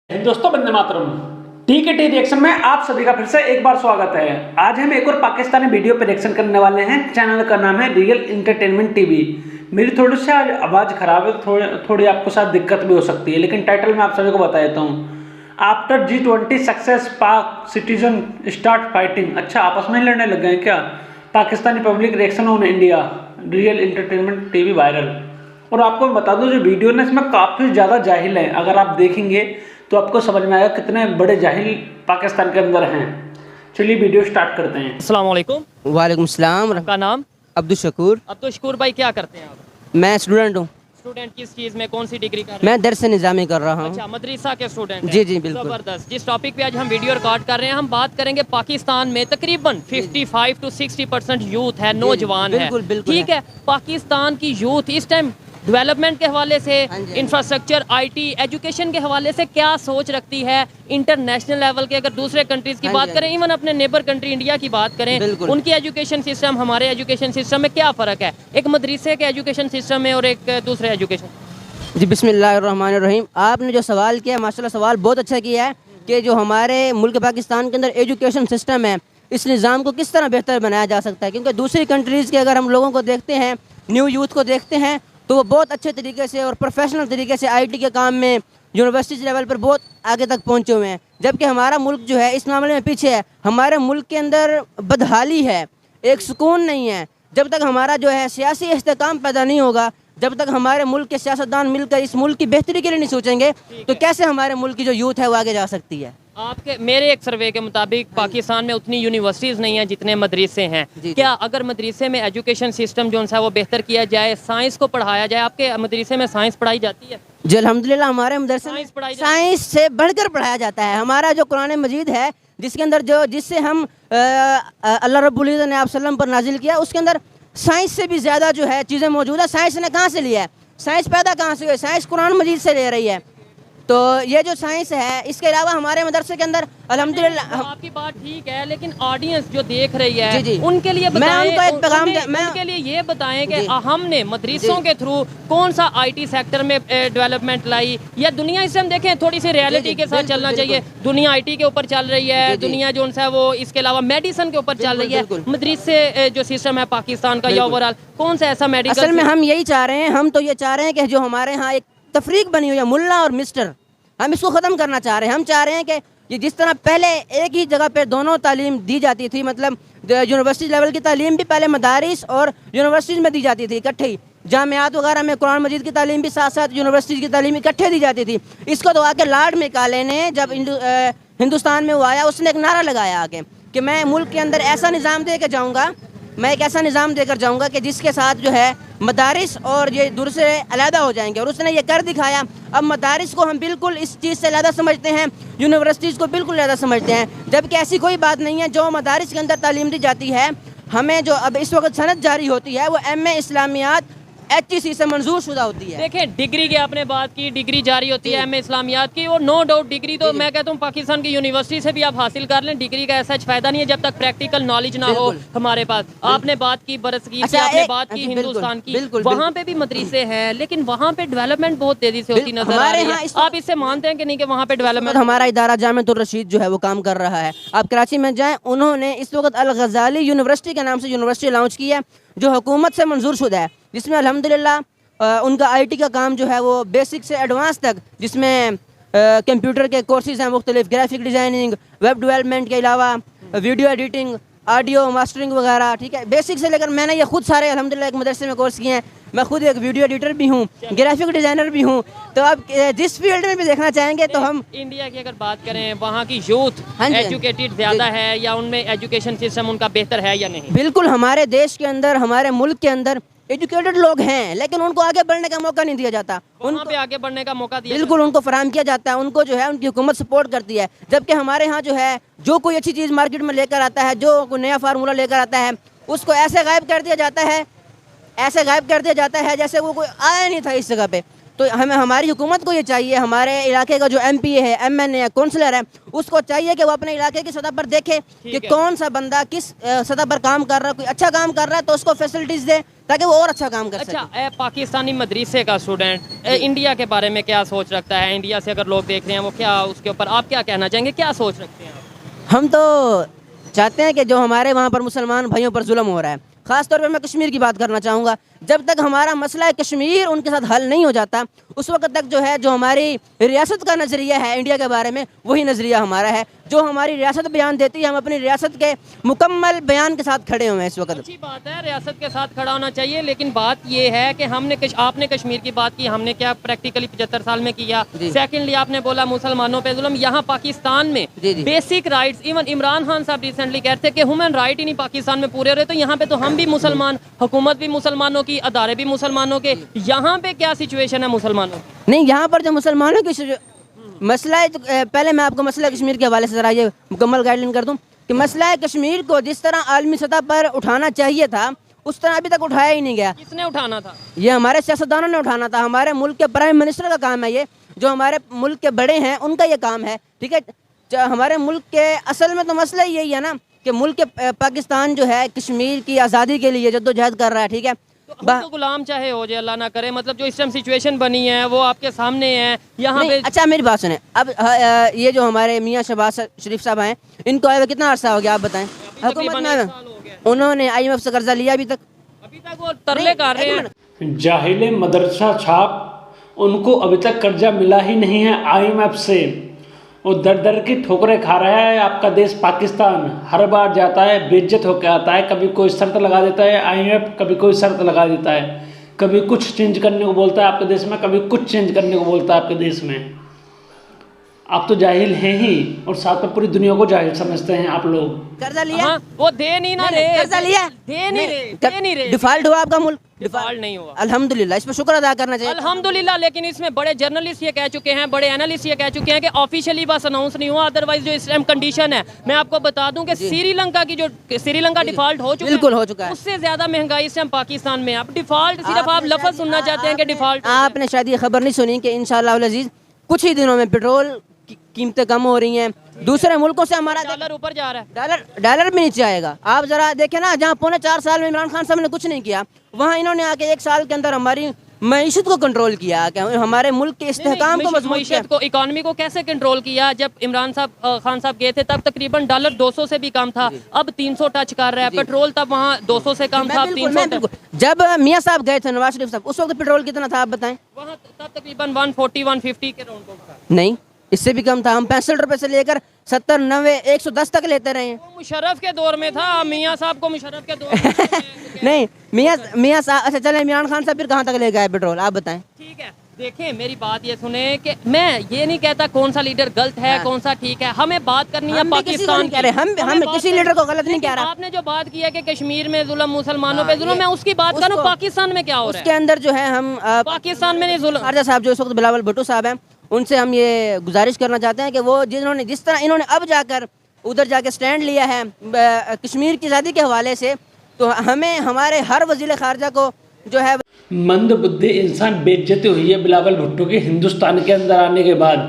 दोस्तों, Vande Mataram. T reaction में आप सभी का फिर से एक बार स्वागत है। आज हम एक और पाकिस्तानी वीडियो पे रिएक्शन करने वाले हैं। चैनल का नाम है रियल एंटरटेनमेंट टीवी। मेरी थोड़ी सी आज आवाज़ खराब है, थोड़ी आपको साथ दिक्कत भी हो सकती है, लेकिन टाइटल में आप सभी को बता देता हूँ। आफ्टर G20 सक्सेस पाक सिटीजन स्टार्ट फाइटिंग। अच्छा, आपस में लड़ने लग गए हैं क्या? Pakistani public reaction on India, real entertainment TV viral. और आपको मैं बता दूं, जो वीडियो ना इसमें काफ़ी ज़्यादा जाहिल है। अगर आप देखेंगे तो आपको समझ में आएगा कितने बड़े जाहिल पाकिस्तान के अंदर हैं। चलिए वीडियो स्टार्ट करते हैं। अस्सलाम वालेकुम। वालेकुम सलाम। आपका नाम? अब्दुल शकूर। अब्दुल शकूर भाई, क्या करते हैं आप? मैं स्टूडेंट हूँ। स्टूडेंट किस चीज़ में, कौन सी डिग्री कर रहे हैं? मैं दर्स निज़ामी कर रहा हूँ। अच्छा, मदरसा के स्टूडेंट हैं। जी जी बिल्कुल। ज़बरदस्त। जिस टॉपिक पे आज हम वीडियो रिकॉर्ड कर रहे हैं, हम बात करेंगे पाकिस्तान में तकरीबन 55 to 60% यूथ है, नौजवान है। बिल्कुल बिल्कुल ठीक है। पाकिस्तान की यूथ इस टाइम डेवलपमेंट के हवाले से, इंफ्रास्ट्रक्चर, IT, एजुकेशन के हवाले से क्या सोच रखती है? इंटरनेशनल लेवल के अगर दूसरे कंट्रीज की बात करें, इवन अपने नेबर कंट्री इंडिया की बात करें, उनकी एजुकेशन सिस्टम हमारे एजुकेशन सिस्टम में क्या फ़र्क है? एक मदरसे के एजुकेशन सिस्टम में और एक दूसरे एजुकेशन। जी बिस्मिल्लाहिर्रहमानिर्रहीम। आपने जो सवाल किया, माशाल्लाह सवाल बहुत अच्छा किया है कि जो हमारे मुल्क पाकिस्तान के अंदर एजुकेशन सिस्टम है, इस निज़ाम को किस तरह बेहतर बनाया जा सकता है। क्योंकि दूसरी कंट्रीज़ के अगर हम लोगों को देखते हैं, न्यू यूथ को देखते हैं, तो वो बहुत अच्छे तरीके से और प्रोफेशनल तरीके से IT के काम में यूनिवर्सिटी लेवल पर बहुत आगे तक पहुंचे हुए हैं। जबकि हमारा मुल्क जो है इस मामले में पीछे है। हमारे मुल्क के अंदर बदहाली है, एक सुकून नहीं है। जब तक हमारा जो है सियासी इस्तेकाम पैदा नहीं होगा, जब तक हमारे मुल्क के सियासतदान मिलकर इस मुल्क की बेहतरी के लिए नहीं सोचेंगे, तो कैसे हमारे मुल्क की जो यूथ है वो आगे जा सकती है। आपके मेरे एक सर्वे के मुताबिक पाकिस्तान में उतनी यूनिवर्सिटीज़ नहीं हैं जितने मदरसे हैं। क्या अगर मदरसे में एजुकेशन सिस्टम जो है वो बेहतर किया जाए, साइंस को पढ़ाया जाए? आपके मदरसे में साइंस पढ़ाई जाती है? जी अल्हम्दुलिल्लाह, हमारे मदरसे में साइंस से बढ़कर पढ़ाया जाता है। हमारा जो कुरान मजीद है, जिसके अंदर जिससे हम अल्लाह रब्बुल इज़्ज़त ने आप सल्लम पर नाजिल किया, उसके अंदर साइंस से भी ज़्यादा जो है चीज़ें मौजूद है। साइंस ने कहाँ से लिया है? साइंस पैदा कहाँ से हुई? साइंस कुरान मजीद से ले रही है। तो ये जो साइंस है, इसके अलावा हमारे मदरसे के अंदर अल्हम्दुलिल्लाह। आपकी बात ठीक है, लेकिन ऑडियंस जो देख रही है, जी जी, उनके लिए मैं उनको एक पैगाम उनके लिए ये बताएं कि हमने मदरसों के थ्रू कौन सा IT सेक्टर में डेवलपमेंट लाई, या दुनिया इसे हम देखें थोड़ी सी रियलिटी के साथ चलना चाहिए। दुनिया IT के ऊपर चल रही है, दुनिया जो है वो इसके अलावा मेडिसिन के ऊपर चल रही है। मदरसे जो सिस्टम है पाकिस्तान का या ओवरऑल कौन सा ऐसा मेडिकल? असल में हम यही चाह रहे हैं, हम तो ये चाह रहे हैं कि जो हमारे यहाँ एक तफरीक बनी हुई है मुल्ला और मिस्टर, हम इसको ख़त्म करना चाह रहे हैं। हम चाह रहे हैं कि ये जिस तरह पहले एक ही जगह पे दोनों तालीम दी जाती थी, मतलब यूनिवर्सिटी लेवल की तालीम भी पहले मदारिस और यूनिवर्सिटीज़ में दी जाती थी इकट्ठे ही, जामियात वगैरह में कुरान मजीद की तालीम भी साथ साथ यूनिवर्सिटी की तालीम इकट्ठे दी जाती थी। इसको तो आके लॉर्ड मैकाले ने जब हिंदुस्तान में वो आया, उसने एक नारा लगाया आके कि मैं मुल्क के अंदर ऐसा निज़ाम दे कर जाऊँगा, मैं एक ऐसा निज़ाम देकर जाऊँगा कि जिसके साथ जो है मदारिस और ये दूर से अलहदा हो जाएंगे। और उसने ये कर दिखाया। अब मदारिस को हम बिल्कुल इस चीज़ से अलहदा समझते हैं, यूनिवर्सिटीज़ को बिल्कुल अलहदा समझते हैं, जबकि ऐसी कोई बात नहीं है। जो मदारिस के अंदर तालीम दी जाती है, हमें जो अब इस वक्त सनद जारी होती है वो MA इस्लामियात HEC से मंजूर शुदा होती है। देखें, डिग्री की आपने बात की, डिग्री जारी होती है MA इस्लामियात की, और नो डाउट डिग्री तो मैं कहता हूँ पाकिस्तान की यूनिवर्सिटी से भी आप हासिल कर लें। डिग्री का ऐसा फ़ायदा नहीं है जब तक प्रैक्टिकल नॉलेज ना हो हमारे पास। आपने बात की बरसगीर की, आपने बात की हिंदुस्तान की, वहाँ पे भी मदरसे हैं, लेकिन वहाँ पे डेवलपमेंट बहुत तेजी से होती नजर आ रही है। आप इससे मानते हैं कि नहीं कि वहाँ पे डेवलपमेंट? हमारा इदारा जामिअतुर रशीद जो है वो काम कर रहा है। आप कराची में जाएँ, उन्होंने इस वक्त अल गज़ाली यूनिवर्सिटी के नाम से यूनिवर्सिटी लॉन्च की है, जो हुकूमत से मंजूर शुदा है, जिसमें अल्हम्दुलिल्लाह उनका IT का काम जो है वो बेसिक से एडवांस तक, जिसमें कंप्यूटर के कोर्सेज हैं मुख्तलिफ, ग्राफिक डिज़ाइनिंग, वेब डेवलपमेंट के अलावा वीडियो एडिटिंग, ऑडियो मास्टरिंग वगैरह। ठीक है, बेसिक से लेकर मैंने ये खुद सारे अल्हम्दुलिल्लाह एक मदरसे में कोर्स किए हैं। मैं खुद एक वीडियो एडिटर भी हूँ, ग्राफिक डिज़ाइनर भी हूँ। तो आप जिस फील्ड में भी देखना चाहेंगे तो हम इंडिया की अगर बात करें, वहाँ की यूथ एजुकेटेड ज़्यादा है या उनमें एजुकेशन सिस्टम उनका बेहतर है या नहीं? बिल्कुल, हमारे देश के अंदर, हमारे मुल्क के अंदर एजुकेटेड लोग हैं, लेकिन उनको आगे बढ़ने का मौका नहीं दिया जाता। उनको पे आगे बढ़ने का मौका दिया बिल्कुल उनको फराहम किया जाता है, उनको जो है उनकी हुकूमत सपोर्ट करती है। जबकि हमारे यहाँ जो है जो कोई अच्छी चीज़ मार्केट में लेकर आता है, जो कोई नया फार्मूला लेकर आता है, उसको ऐसे गायब कर दिया जाता है, ऐसे गायब कर दिया जाता है जैसे वो कोई आया नहीं था इस जगह पे। तो हमें हमारी हुकूमत को ये चाहिए, हमारे इलाके का जो MP है, MNA है, काउंसलर है, उसको चाहिए कि वो अपने इलाके की सतह पर देखे कि कौन सा बंदा किस सतह पर काम कर रहा है। कोई अच्छा काम कर रहा है तो उसको फैसिलिटीज दे ताकि वो और अच्छा काम कर सके। अच्छा, पाकिस्तानी मदरसे का स्टूडेंट इंडिया के बारे में क्या सोच रखता है? इंडिया से अगर लोग देख रहे हैं वो क्या, उसके ऊपर आप क्या कहना चाहेंगे, क्या सोच रखते हैं आप? हम तो चाहते हैं कि जो हमारे वहाँ पर मुसलमान भाइयों पर जुल्म हो रहा है, ख़ास तौर पर मैं कश्मीर की बात करना चाहूँगा, जब तक हमारा मसला कश्मीर उनके साथ हल नहीं हो जाता उस वक्त तक जो है, जो हमारी रियासत का नज़रिया है इंडिया के बारे में, वही नज़रिया हमारा है। जो हमारी रियासत बयान देती है, हम अपनी रियासत के मुकम्मल बयान के साथ खड़े हुए हैं इस वक्त। अच्छी बात है, रियासत के साथ खड़ा होना चाहिए, लेकिन बात ये है कि आपने कश्मीर की बात की, हमने क्या प्रैक्टिकली 75 साल में किया। सेकेंडली आपने बोला मुसलमानों पे जुल्म। यहाँ पाकिस्तान में basic rights, even Imran Khan साहब रिसेंटली कहते थे कि ह्यूमन राइट ही नहीं पाकिस्तान में पूरे हो रहे, तो यहाँ पे तो हम भी मुसलमान, हुकूमत भी मुसलमानों की, अदारे भी मुसलमानों के, यहाँ पे क्या सिचुएशन है मुसलमानों की? नहीं, यहाँ पर जो मुसलमानों की मसला है, पहले मैं आपको मसला कश्मीर के हवाले से ज़रा ये मुकम्मल गाइडलाइन कर दूं कि मसला है कश्मीर को जिस तरह आलमी सतह पर उठाना चाहिए था उस तरह अभी तक उठाया ही नहीं गया। किसने उठाना था? ये हमारे सियासतदानों ने उठाना था। हमारे मुल्क के प्राइम मिनिस्टर का काम है ये, जो हमारे मुल्क के बड़े हैं उनका ये काम है, ठीक है। हमारे मुल्क के असल में तो मसला यही है ना कि मुल्क के पाकिस्तान जो है कश्मीर की आज़ादी के लिए जद्दोजहद कर रहा है, ठीक है। तो गुलाम चाहे हो जाए, अल्लाह ना करे, मतलब जो इस टाइम सिचुएशन बनी है वो आपके सामने है यहाँ पे। अच्छा मेरी बात सुने, अब ये जो हमारे मियाँ शहबाज शरीफ साहब हैं, इनको आए हुए कितना अर्सा हो गया आप बताएं? हुकूमत में उन्होंने IMF से कर्जा लिया अभी तक वो तरले कर रहे हैं। जाहिल मदरसा छाप, उनको अभी तक कर्जा मिला ही नहीं है IMF से। वो दर दर की ठोकरें खा रहा है आपका देश पाकिस्तान। हर बार जाता है बेइज्जत होकर आता है, कभी कोई शर्त लगा देता है IMF, कभी कोई शर्त लगा देता है, कभी कुछ चेंज करने को बोलता है आपके देश में, कभी कुछ चेंज करने को बोलता है आपके देश में। आप तो जाहिल हैं ही, और साथ में पूरी दुनिया को जाहिल समझते हैं आप लोग। कर्जा लिया वो दे नहीं ना रहे, कर्जा लिया, दे नहीं रहे। डिफॉल्ट हुआ आपका मुल्क? डिफॉल्ट नहीं हुआ, अल्हम्दुलिल्लाह, इस पर शुक्र अदा करना चाहिए अल्हम्दुलिल्लाह। लेकिन इसमें बड़े जर्नलिस्ट ये कह चुके हैं, बड़े एनालिस्ट ये कह चुके हैं कि ऑफिशियली बस अनाउंस नहीं हुआ, अदरवाइज जो इस टाइम कंडीशन है, मैं आपको बता दूं कि श्रीलंका की जो श्रीलंका डिफॉल्ट हो चुका है, बिल्कुल हो चुका है, उससे ज्यादा महंगाई इस टाइम पाकिस्तान में। आप डिफॉल्ट सिर्फ आप लफ्ज सुनना चाहते हैं कि डिफॉल्ट। आपने शायद ये खबर नहीं सुनी कि इंशाअल्लाह अज़ीज़ कुछ ही दिनों में पेट्रोल की कीमतें कम हो रही हैं, दूसरे मुल्कों से हमारा डॉलर ऊपर जा रहा है, डॉलर भी नीचे आएगा। आप जरा देखें ना, जहाँ 4.25 साल में इमरान खान साहब ने कुछ नहीं किया, वहाँ इन्होंने आके 1 साल के अंदर हमारी मईशत को कंट्रोल किया, हमारे मुल्क के इस्तेहकाम को मजबूत किया। को, इकोनॉमी को कैसे कंट्रोल किया? जब इमरान साहब खान साहब गए थे तब तकरीबन डॉलर 200 से भी कम था, अब 300 टच कर रहा है। पेट्रोल तब वहाँ 200 से कम था, 300। जब मियाँ साहब गए थे, नवाज शरीफ साहब, उस वक्त पेट्रोल कितना था आप बताएं? वहाँ तब तकरीबन 140-150 के राउंड। नहीं, इससे भी कम था। हम 65 रुपए से लेकर 70, 90, 110 तक लेते रहे हैं। मुशर्रफ के दौर में था, मियाँ साहब को मुशर्रफ के दौर में नहीं, मियाँ साहब, अच्छा चले, इमरान खान साहब फिर कहाँ तक ले गए पेट्रोल आप बताएं? ठीक है, देखें मेरी बात ये सुने कि मैं ये नहीं कहता कौन सा लीडर गलत है, कौन सा ठीक है, हमें बात करनी है पाकिस्तान की। हम किसी लीडर को गलत नहीं कह रहे। आपने जो बात की है कि कश्मीर में जुल्म, मुसलमानों पे जुल्म, मैं उसकी बात करूँ पाकिस्तान में क्या हो रहा है। उसके अंदर जो है हम पाकिस्तान में नहीं जुल्म। खारजा साहब जो इस वक्त बिलावल भुट्टो साहब हैं, उनसे हम ये गुजारिश करना चाहते हैं कि वो जिस तरह इन्होंने अब जाकर उधर जाके स्टैंड लिया है कश्मीर की आज़ादी के हवाले से, तो हमें हमारे हर वज़ीर ख़ारजा को जो है मंद बुद्धि इंसान बेइज्जती हुई है बिलावल भुट्टो की हिंदुस्तान के अंदर आने के बाद।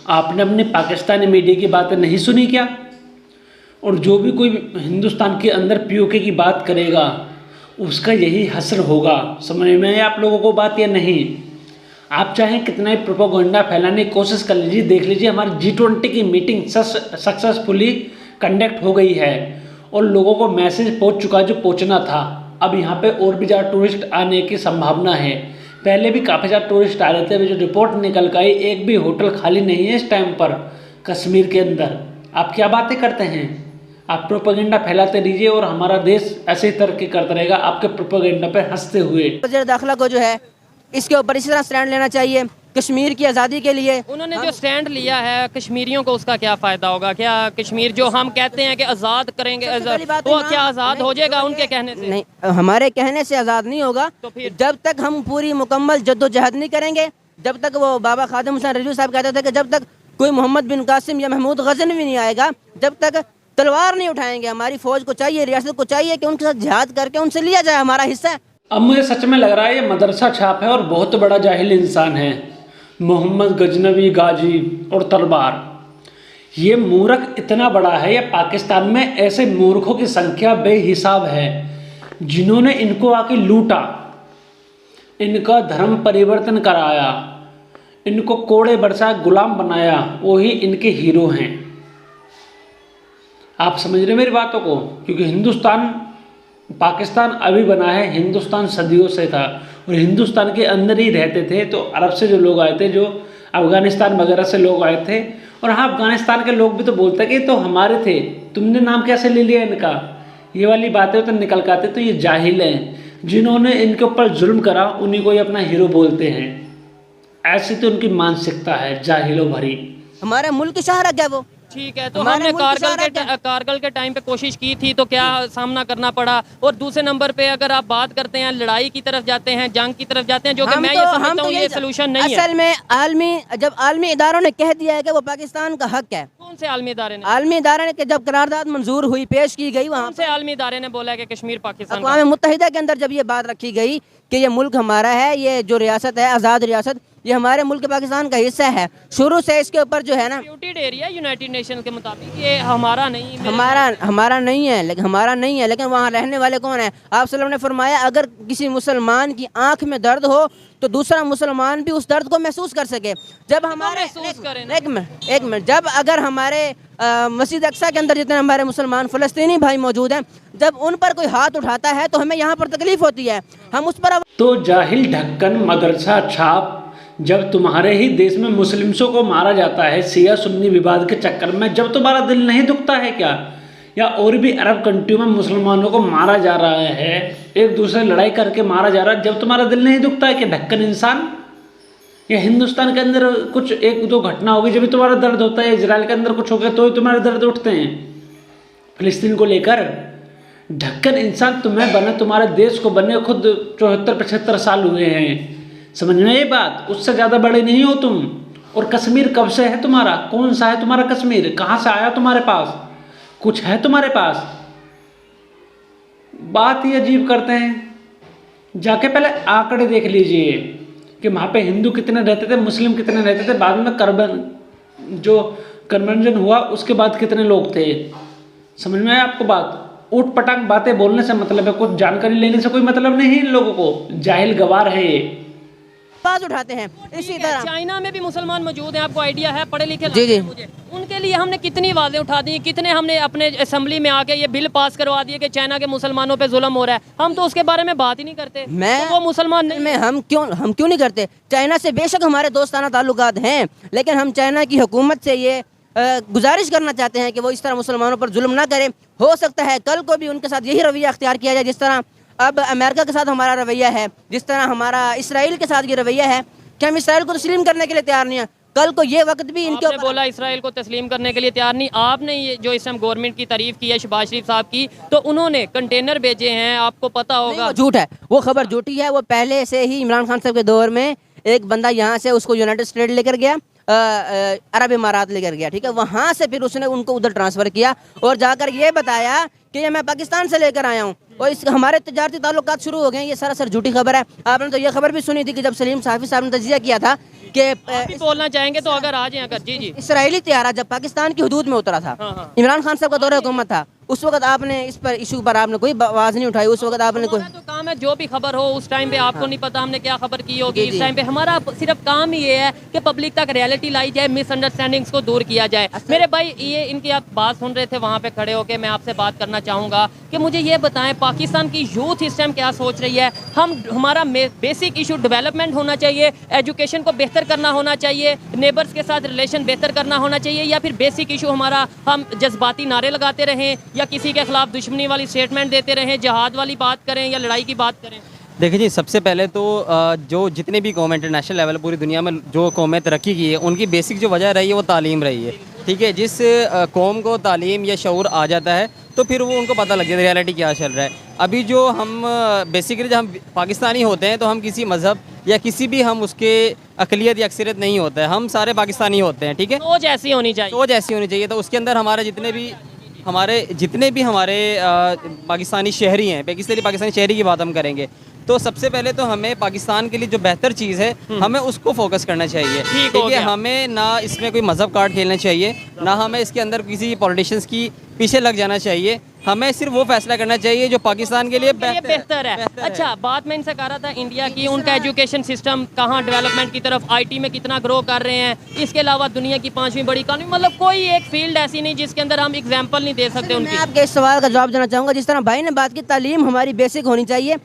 आपने अपने पाकिस्तानी मीडिया की बातें नहीं सुनी क्या? और जो भी कोई हिंदुस्तान के अंदर POK की बात करेगा उसका यही हश्र होगा। समझ में है आप लोगों को बात या नहीं? आप चाहें कितना ही प्रोपेगेंडा फैलाने की कोशिश कर लीजिए, देख लीजिए हमारी G20 की मीटिंग सक्सेसफुली कंडक्ट हो गई है और लोगों को मैसेज पहुंच चुका है जो पहुंचना था। अब यहाँ पे और भी ज़्यादा टूरिस्ट आने की संभावना है। पहले भी काफ़ी ज़्यादा टूरिस्ट आ रहे थे, अभी जो रिपोर्ट निकल कर आई, एक भी होटल खाली नहीं है इस टाइम पर कश्मीर के अंदर। आप क्या बातें करते हैं? आप प्रोपेगेंडा फैलाते रहिए और हमारा देश ऐसे ही तरक्की करता रहेगा आपके प्रोपेगेंडा पर हंसते हुए। वज़ीर दाखिला को जो है इसके ऊपर इसी तरह स्टैंड लेना चाहिए कश्मीर की आज़ादी के लिए। उन्होंने जो स्टैंड लिया है कश्मीरियों को, उसका क्या फ़ायदा होगा? क्या कश्मीर जो हम कहते हैं कि आज़ाद करेंगे, वो क्या आज़ाद हो जाएगा उनके कहने से? नहीं, हमारे कहने से आज़ाद नहीं होगा। तो फिर जब तक हम पूरी मुकम्मल जद्दोजहद नहीं करेंगे, जब तक वो बाबा खादिम हुसैन रिजवी साहब कहते थे कि जब तक कोई मोहम्मद बिन कासिम या महमूद गज़नवी नहीं आएगा, जब तक तलवार नहीं उठाएंगे, हमारी फ़ौज को चाहिए, रियासत को चाहिए कि उनके साथ जिहाद करके उनसे लिया जाए हमारा हिस्सा। अब मुझे सच में लग रहा है ये मदरसा छाप है और बहुत बड़ा जाहिल इंसान है। मोहम्मद गजनवी, गाजी और तलवार, ये मूर्ख इतना बड़ा है। ये पाकिस्तान में ऐसे मूर्खों की संख्या बेहिसाब है जिन्होंने इनको आके लूटा, इनका धर्म परिवर्तन कराया, इनको कोड़े बरसा गुलाम बनाया, वही इनके हीरो हैं। आप समझ रहे मेरी बातों को? क्योंकि पाकिस्तान अभी बना है, हिंदुस्तान सदियों से था और हिंदुस्तान के अंदर ही रहते थे। तो अरब से जो लोग आए थे, जो अफ़गानिस्तान वगैरह से लोग आए थे, और हाँ, अफ़गानिस्तान के लोग भी तो बोलते हैं कि तो हमारे थे, तुमने नाम कैसे ले लिया इनका, ये वाली बातें तो निकल के आते। तो ये जाहिल हैं, जिन्होंने इनके ऊपर जुल्म करा उन्हीं को ये अपना हीरो बोलते हैं। ऐसी तो उनकी मानसिकता है, जाहिलों भरी। हमारे मुल्क की शाहरत है वो। ठीक है, तो हमारे हमने मुल्क की शाहरत है। कारगिल के टाइम पे कोशिश की थी, तो क्या सामना करना पड़ा। और दूसरे नंबर पे अगर आप बात करते हैं लड़ाई की तरफ जाते हैं, जंग की तरफ जाते हैं, जो कि मैं ये समझता हूँ ये सोल्यूशन नहीं है। असल में जब आलमी इदारों ने कह दिया है कि वो पाकिस्तान का हक है। कौन से आलमी इदारे ने? आलमी इदारे ने जब करारदाद मंजूर हुई, पेश की गई, वहाँ कौन से आलमी इदारे ने बोला है कि कश्मीर पाकिस्तान का? अक़वाम मुत्तहिदा के अंदर जब ये बात रखी गई कि ये मुल्क हमारा है, ये जो रियासत है, आज़ाद रियासत, ये हमारे मुल्क पाकिस्तान का हिस्सा है। शुरू से इसके ऊपर जो है ना, डिस्प्यूटेड एरिया यूनाइटेड नेशन के मुताबिक ये हमारा नहीं है। हमारा नहीं है, लेकिन वहाँ रहने वाले कौन है? आप सल्लल्लाहु अलैहि वसल्लम ने फरमाया, अगर किसी मुसलमान की आंख में दर्द हो तो दूसरा मुसलमान भी उस दर्द को महसूस कर सके। जब हमारे एक मिनट जब अगर हमारे मस्जिद अक्सा के अंदर जितने हमारे मुसलमान फ़लस्तीनी भाई मौजूद हैं, जब उन पर कोई हाथ उठाता है तो हमें यहाँ पर तकलीफ होती है, हम उस पर। तो जाहिल ढक्कन मदरसा छाप, जब तुम्हारे ही देश में मुस्लिम्सों को मारा जाता है शिया सुन्नी विवाद के चक्कर में, जब तुम्हारा दिल नहीं दुखता है क्या? या और भी अरब कंट्रियों में मुसलमानों को मारा जा रहा है, एक दूसरे लड़ाई करके मारा जा रहा है, जब तुम्हारा दिल नहीं दुखता है कि ढक्कन इंसान? या हिंदुस्तान के अंदर कुछ एक दो घटना होगी जब भी तुम्हारा दर्द होता है, इजराइल के अंदर कुछ हो गया तो ही तुम्हारे दर्द उठते हैं फिलिस्तीन को लेकर। ढक्कन इंसान तुम्हें बने, तुम्हारे देश को बने खुद 74-75 साल हुए हैं। समझ में ये बात? उससे ज़्यादा बड़े नहीं हो तुम। और कश्मीर कब से है तुम्हारा? कौन सा है तुम्हारा कश्मीर? कहाँ से आया तुम्हारे पास? कुछ है तुम्हारे पास? बात ही अजीब करते हैं। जाके पहले आंकड़े देख लीजिए कि वहाँ पे हिंदू कितने रहते थे, मुस्लिम कितने रहते थे, बाद में कन्वर्जन हुआ उसके बाद कितने लोग थे। समझ में आया आपको बात? ऊट पटांग बातें बोलने से मतलब है, कुछ जानकारी लेने से कोई मतलब नहीं इन लोगों को। जाहिल गवार है ये। आवाज उठाते हैं इसी तरह। चाइना में भी मुसलमान मौजूद हैं, आपको आइडिया है? पढ़े लिखे जी जी। मुझे उनके लिए हमने कितनी आवाजें उठा दी, कितने हमने अपने असेंबली में आके ये बिल पास करवा दिए कि चाइना के मुसलमानों पे जुल्म हो रहा है। हम तो उसके बारे में बात ही नहीं करते। तो वो मुसलमान नहीं, हम क्यों नहीं करते? चाइना से बेशक हमारे दोस्ताना ताल्लुकात हैं, लेकिन हम चाइना की हुकूमत से ये गुजारिश करना चाहते हैं कि वो इस तरह मुसलमानों पर जुल्म ना करें। हो सकता है कल को भी उनके साथ यही रवैया अख्तियार किया जाए जिस तरह अब अमेरिका के साथ हमारा रवैया है, जिस तरह हमारा इसराइल के साथ ये रवैया है कि हम इसराइल को तस्लीम करने के लिए तैयार नहीं है। कल को ये वक्त भी इनके आपने बोला इसराइल को तस्लीम करने के लिए तैयार नहीं। आपने ये जो इस टाइम गवर्नमेंट की तारीफ की है शहबाज शरीफ साहब की, तो उन्होंने कंटेनर भेजे हैं, आपको पता होगा। झूठ है, वो खबर झूठी है। वो पहले से ही इमरान खान साहब के दौर में एक बंदा यहाँ से उसको यूनाइटेड स्टेट लेकर गया, अरब इमारात लेकर गया, ठीक है। वहाँ से फिर उसने उनको उधर ट्रांसफ़र किया और जाकर ये बताया कि ये मैं पाकिस्तान से लेकर आया हूँ और इस हमारे तजारती ताल्लुकात शुरू हो गए। ये सरासर झूठी खबर है। आपने तो ये खबर भी सुनी थी कि जब सलीम साफ़ी साहब ने तजिया किया था कि बोलना चाहेंगे तो अगर आ जाए। जी जी। इसराइली तैयारा जब पाकिस्तान की हदूद में उतरा था, इमरान खान साहब का दौरा हुकूमत था, उस वक्त आपने इस पर इशू पर आपने कोई आवाज़ नहीं उठाई। उस वक्त आपने कोई तो काम है, जो भी खबर हो उस टाइम पे आपको नहीं पता हमने क्या खबर की होगी। इस टाइम पे हमारा सिर्फ काम ही ये है कि पब्लिक तक रियलिटी लाई जाए, मिसअंडरस्टैंडिंग्स को दूर किया जाए। मेरे भाई ये इनकी आप बात सुन रहे थे वहाँ पे खड़े होके, मैं आपसे बात करना चाहूँगा कि मुझे ये बताएं पाकिस्तान की यूथ इस टाइम क्या सोच रही है। हमारा बेसिक इशू डेवलपमेंट होना चाहिए, एजुकेशन को बेहतर करना होना चाहिए, नेबर्स के साथ रिलेशन बेहतर करना होना चाहिए, या फिर बेसिक इशू हमारा हम जज्बाती नारे लगाते रहें या किसी के खिलाफ दुश्मनी वाली स्टेटमेंट देते रहें, जहाद वाली बात करें या लड़ाई की बात करें? देखिए जी, सबसे पहले तो जो जितने भी कौम इंटरनेशनल लेवल पूरी दुनिया में जो कौमें तरक्की की है, उनकी बेसिक जो वजह रही है वो तालीम रही है, ठीक है। जिस कौम को तालीम या शऊर आ जाता है तो फिर वो उनको पता लग जाता है रियलिटी क्या चल रहा है। अभी जो हम बेसिकली जब हम पाकिस्तानी होते हैं तो हम किसी मज़हब या किसी भी हम उसके अकलियत या अक्सरियत नहीं होता है, हम सारे पाकिस्तानी होते हैं, ठीक है। सोच ऐसी होनी चाहिए, सोच ऐसी होनी चाहिए। तो उसके अंदर हमारे जितने भी हमारे पाकिस्तानी शहरी हैं, बेसिकली पाकिस्तानी शहरी की बात हम करेंगे तो सबसे पहले तो हमें पाकिस्तान के लिए जो बेहतर चीज़ है हमें उसको फोकस करना चाहिए। ठीक हो है, गया। हमें ना इसमें कोई मजहब कार्ड खेलना चाहिए, ना हमें इसके अंदर किसी पॉलिटिशियंस की पीछे लग जाना चाहिए। हमें सिर्फ वो फैसला करना चाहिए जो पाकिस्तान के लिए ये बेहतर है। अच्छा, बात मैं इनसे कह रहा था इंडिया की, उनका एजुकेशन सिस्टम कहाँ डेवलपमेंट की तरफ, आईटी में कितना ग्रो कर रहे हैं, इसके अलावा दुनिया की 5वीं बड़ी इकॉनमी, मतलब कोई एक फील्ड ऐसी नहीं जिसके अंदर हम एग्जांपल नहीं दे सकते मैं उनकी। आपके इस सवाल का जवाब देना चाहूँगा। जिस तरह भाई ने बात की, तालीम हमारी बेसिक होनी चाहिए।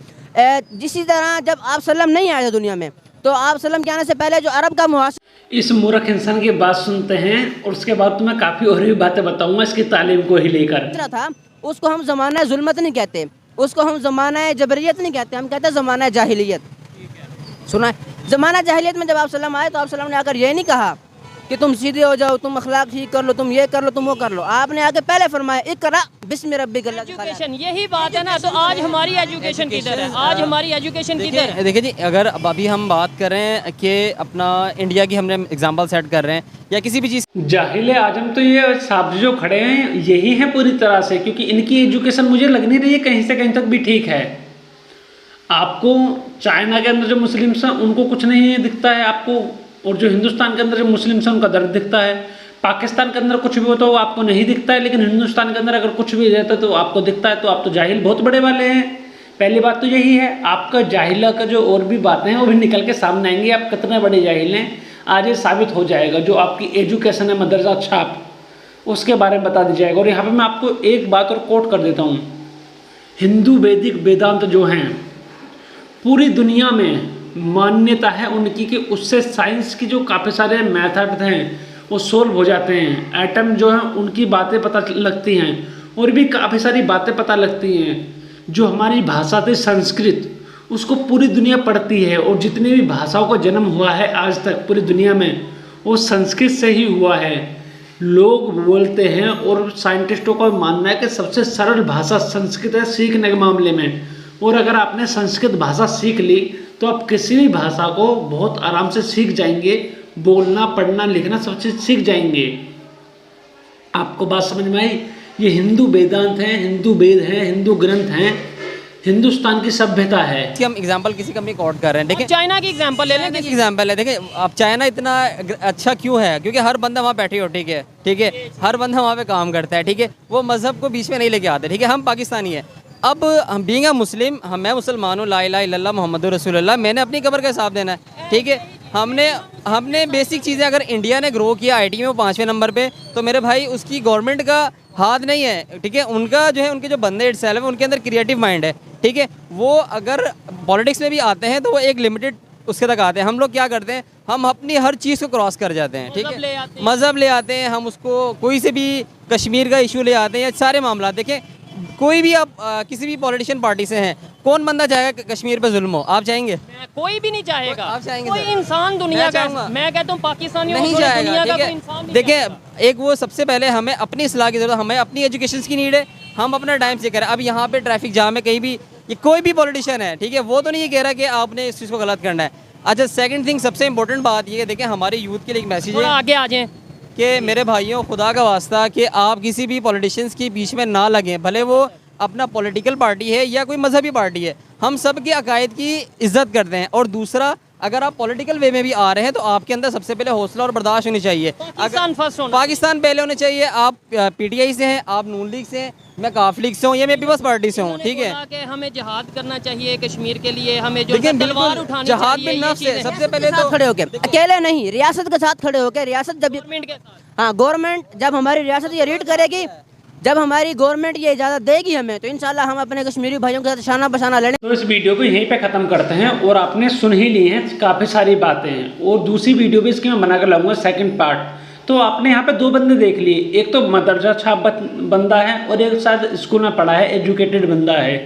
जिसी तरह जब आप सल्लम नहीं आए थे दुनिया में, तो आप सल्लम के आने से पहले जो अरब का मुहासिर इस मूर्ख इंसान की बात सुनते हैं और उसके बाद तो मैं काफ़ी और भी बातें बताऊंगा इसकी तालीम को ही लेकर। था, उसको हम ज़माना जुल्मत नहीं कहते, उसको हम ज़माना जबरियत नहीं कहते, हम कहते हैं ज़माना जाहिलियत। सुना है? ज़माना जाहिलियत में जब आप सल्लम आए तो आप सल्लम ने आकर ये नहीं कहा कि तुम सीधे हो जाओ, तुम अखलाक ठीक कर लो, तुम ये कर लो, तुम वो कर लो। आपने आके पहले फरमाया इकरा बिस्मि रब्बिकल लज़ी खलक़। एजुकेशन, यही बात है ना। तो आज हमारी एजुकेशन किधर है? आज हमारी एजुकेशन किधर है? देखिए जी, अगर अब अभी हम बात कर रहे हैं कि अपना इंडिया की हमने एग्जांपल सेट कर रहे हैं या किसी भी चीज़, जाहिल आजम तो ये साहब जो खड़े हैं यही हैं पूरी तरह से, क्योंकि इनकी एजुकेशन मुझे लग नहीं रही है कहीं से कहीं तक भी ठीक है। आपको चाइना के अंदर जो मुस्लिम्स हैं उनको कुछ नहीं दिखता है आपको, और जो हिंदुस्तान के अंदर जो मुस्लिम्स हैं उनका दर्द दिखता है। पाकिस्तान के अंदर कुछ भी होता है वो आपको नहीं दिखता है, लेकिन हिंदुस्तान के अंदर अगर कुछ भी रहता है तो आपको दिखता है। तो आप तो जाहिल बहुत बड़े वाले हैं। पहली बात तो यही है, आपका जाहिला का जो और भी बातें हैं वो भी निकल के सामने आएंगी, आप कितने बड़े जाहिल हैं आज ये साबित हो जाएगा। जो आपकी एजुकेशन है मदरसा छाप, उसके बारे में बता दी जाएगा। और यहाँ पर मैं आपको एक बात और कोट कर देता हूँ, हिंदू वैदिक वेदांत जो हैं पूरी दुनिया में मान्यता है उनकी कि उससे साइंस की जो काफ़ी सारे मेथड हैं वो सोल्व हो जाते हैं। एटम जो है उनकी बातें पता लगती हैं और भी काफ़ी सारी बातें पता लगती हैं। जो हमारी भाषा थी संस्कृत, उसको पूरी दुनिया पढ़ती है, और जितनी भी भाषाओं का जन्म हुआ है आज तक पूरी दुनिया में वो संस्कृत से ही हुआ है। लोग बोलते हैं और साइंटिस्टों का मानना है कि सबसे सरल भाषा संस्कृत है सीखने के मामले में। और अगर आपने संस्कृत भाषा सीख ली तो आप किसी भी भाषा को बहुत आराम से सीख जाएंगे, बोलना पढ़ना लिखना सब चीज़ सीख जाएंगे। आपको बात समझ में आई? ये हिंदू वेदांत हैं, हिंदू वेद हैं, हिंदू ग्रंथ हैं, हिंदुस्तान की सभ्यता है। कि हम एग्जांपल किसी कंपनी को कोट कर रहे हैं, देखिए चाइना की एग्जांपल ले लें। एग्जांपल है, देखिए अब चाइना इतना अच्छा क्यों है? क्योंकि हर बंदा वहाँ पैट्रियोटिक है, ठीक है, हर बंदा वहाँ पे काम करता है, ठीक है, वो मजहब को बीच में नहीं लेके आते, ठीक है। हम पाकिस्तानी है, अब हम बीइंग अ मुस्लिम, मैं मुसलमान हूँ, ला इलाहा इल्लल्लाह मुहम्मदुर रसूलुल्लाह, मैंने अपनी कब्र का हिसाब देना है, ठीक है। हमने बेसिक चीज़ें, अगर इंडिया ने ग्रो किया आईटी में वो 5वें नंबर पे, तो मेरे भाई उसकी गवर्नमेंट का हाथ नहीं है, ठीक है। उनका जो है, उनके जो बंदे इटसेल्फ है उनके अंदर क्रिएटिव माइंड है, ठीक है। वो अगर पॉलिटिक्स में भी आते हैं तो वो एक लिमिटेड उसके तक आते हैं। हम लोग क्या करते हैं, हम अपनी हर चीज़ को क्रॉस कर जाते हैं, ठीक है, मज़हब ले आते हैं हम उसको, कोई से भी कश्मीर का इशू ले आते हैं या सारे मामला। देखें, कोई भी आप किसी भी पॉलिटिशियन पार्टी से हैं, कौन बंदा चाहेगा कश्मीर पे जुल्म हो? आप चाहेंगे? कोई भी नहीं चाहेगा। आप चाहेंगे? कोई इंसान दुनिया का, मैं कहता हूँ पाकिस्तानी नहीं चाहेगा, ठीक है। देखिए, एक वो सबसे पहले हमें अपनी इस्लाह की जरूरत, हमें अपनी एजुकेशन की नीड है, हम अपना टाइम से करें। अब यहाँ पे ट्रैफिक जाम है, कहीं भी ये कोई भी पॉलिटिशियन है, ठीक है, वो तो नहीं ये कह रहा कि आपने इस चीज़ को गलत करना है। अच्छा, सेकंड थिंग, सबसे इंपॉर्टेंट बात ये है, देखिए हमारे यूथ के लिए एक मैसेज है, आगे आ जाएं कि मेरे भाइयों, खुदा का वास्ता कि आप किसी भी पॉलिटिशियंस के बीच में ना लगें, भले वो अपना पॉलिटिकल पार्टी है या कोई मजहबी पार्टी है। हम सब के अकायद की इज्जत करते हैं। और दूसरा, अगर आप पॉलिटिकल वे में भी आ रहे हैं तो आपके अंदर सबसे पहले हौसला और बर्दाश्त होनी चाहिए। पाकिस्तान पहले होने चाहिए। आप पीटीआई से हैं, आप नून लीग से हैं, मैं काफ लीग से हूँ या मैं पीपल्स पार्टी से हूँ, ठीक है। हमें जिहाद करना चाहिए कश्मीर के लिए, हमें जो लेकिन तलवार उठानी जहाद चाहिए, में नफ्स है। सबसे पहले तो खड़े होके, अकेले नहीं, रियासत के साथ खड़े होके, रियासत जब गवर्नमेंट के साथ, हाँ, गवर्नमेंट जब हमारी रियासत ये रीड करेगी, जब हमारी गवर्नमेंट ये इजाज़त देगी हमें, तो इंशाल्लाह हम अपने कश्मीरी भाइयों के साथ शाना बशाना लड़ें। तो इस वीडियो को यहीं पे ख़त्म करते हैं। और आपने सुन ही ली हैं काफ़ी सारी बातें, और दूसरी वीडियो भी इसकी मैं बना कर लाऊंगा, सेकंड पार्ट। तो आपने यहाँ पे दो बंदे देख लिए, एक तो मदरसा छाप बंदा है और एक शायद स्कूल में पढ़ा है, एजुकेटेड बंदा है।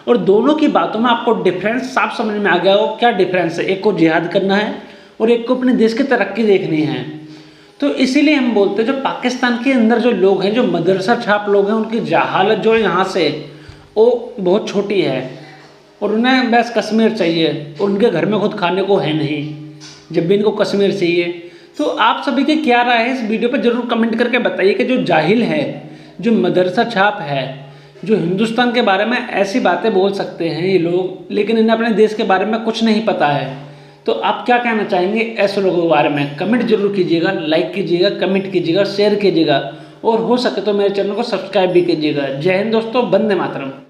और दोनों की बातों में आपको डिफरेंस साफ समझ में आ गया हो क्या डिफरेंस है। एक को जिहाद करना है और एक को अपने देश की तरक्की देखनी है। तो इसीलिए हम बोलते हैं जो पाकिस्तान के अंदर जो लोग हैं, जो मदरसा छाप लोग हैं, उनकी जहालत जो है यहाँ से वो बहुत छोटी है, और उन्हें बस कश्मीर चाहिए, और उनके घर में खुद खाने को है नहीं, जब भी इनको कश्मीर चाहिए। तो आप सभी की क्या राय है इस वीडियो पर ज़रूर कमेंट करके बताइए कि जो जाहिल है, जो मदरसा छाप है, जो हिंदुस्तान के बारे में ऐसी बातें बोल सकते हैं ये लोग, लेकिन इन्हें अपने देश के बारे में कुछ नहीं पता है। तो आप क्या कहना चाहेंगे ऐसे लोगों के बारे में? कमेंट जरूर कीजिएगा, लाइक कीजिएगा, कमेंट कीजिएगा, शेयर कीजिएगा और हो सके तो मेरे चैनल को सब्सक्राइब भी कीजिएगा। जय हिंद दोस्तों, वंदे मातरम।